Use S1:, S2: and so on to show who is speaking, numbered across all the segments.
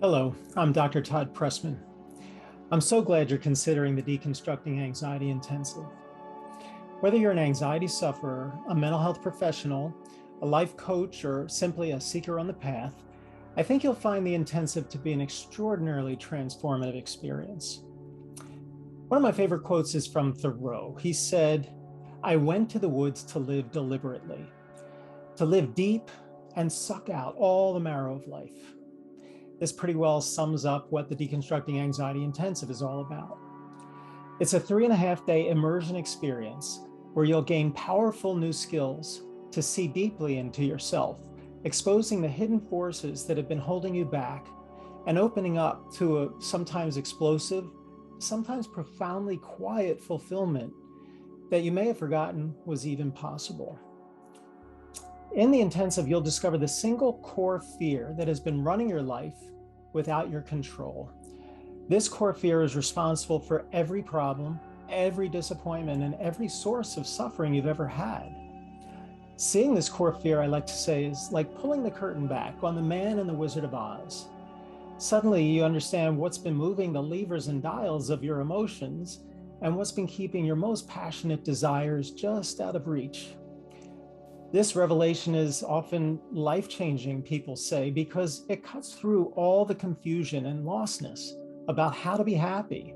S1: Hello, I'm Dr. Todd Pressman. I'm so glad you're considering the Deconstructing Anxiety Intensive. Whether you're an anxiety sufferer, a mental health professional, a life coach, or simply a seeker on the path, I think you'll find the intensive to be an extraordinarily transformative experience. One of my favorite quotes is from Thoreau. He said, "I went to the woods to live deliberately, to live deep and suck out all the marrow of life." This pretty well sums up what the Deconstructing Anxiety Intensive is all about. It's a 3.5-day immersion experience where you'll gain powerful new skills to see deeply into yourself, exposing the hidden forces that have been holding you back and opening up to a sometimes explosive, sometimes profoundly quiet fulfillment that you may have forgotten was even possible. In the intensive, you'll discover the single core fear that has been running your life without your control. This core fear is responsible for every problem, every disappointment, and every source of suffering you've ever had. Seeing this core fear, I like to say, is like pulling the curtain back on the Man and the Wizard of Oz. Suddenly, you understand what's been moving the levers and dials of your emotions and what's been keeping your most passionate desires just out of reach. This revelation is often life-changing, people say, because it cuts through all the confusion and lostness about how to be happy.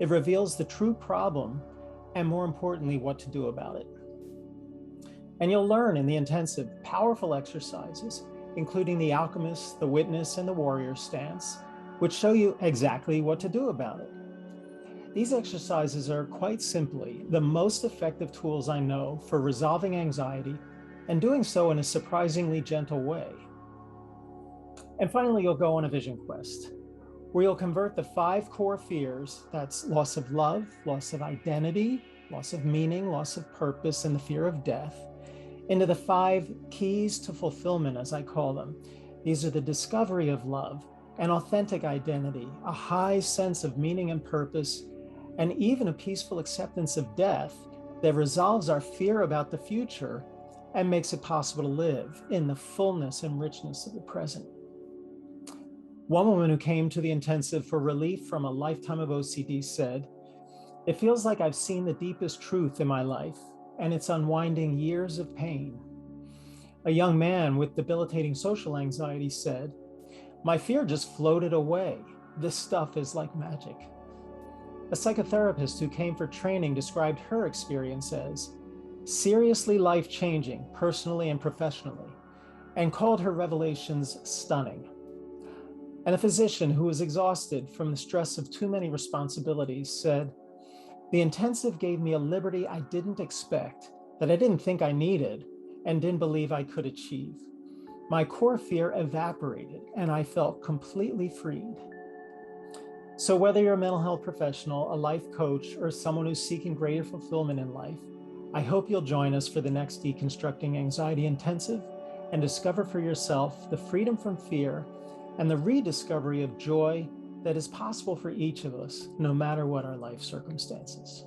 S1: It reveals the true problem and, more importantly, what to do about it. And you'll learn in the intensive powerful exercises, including the alchemist, the witness, and the warrior stance, which show you exactly what to do about it. These exercises are quite simply the most effective tools I know for resolving anxiety and doing so in a surprisingly gentle way. And finally, you'll go on a vision quest where you'll convert the 5 core fears, that's loss of love, loss of identity, loss of meaning, loss of purpose, and the fear of death, into the 5 keys to fulfillment, as I call them. These are the discovery of love, an authentic identity, a high sense of meaning and purpose, and even a peaceful acceptance of death that resolves our fear about the future and makes it possible to live in the fullness and richness of the present. One woman who came to the intensive for relief from a lifetime of OCD said, "It feels like I've seen the deepest truth in my life, and it's unwinding years of pain." A young man with debilitating social anxiety said, "My fear just floated away. This stuff is like magic." A psychotherapist who came for training described her experience as seriously life-changing, personally and professionally, and called her revelations stunning. And a physician who was exhausted from the stress of too many responsibilities said, "The intensive gave me a liberty I didn't expect, that I didn't think I needed, and didn't believe I could achieve. My core fear evaporated, and I felt completely freed." So whether you're a mental health professional, a life coach, or someone who's seeking greater fulfillment in life, I hope you'll join us for the next Deconstructing Anxiety Intensive and discover for yourself the freedom from fear and the rediscovery of joy that is possible for each of us, no matter what our life circumstances.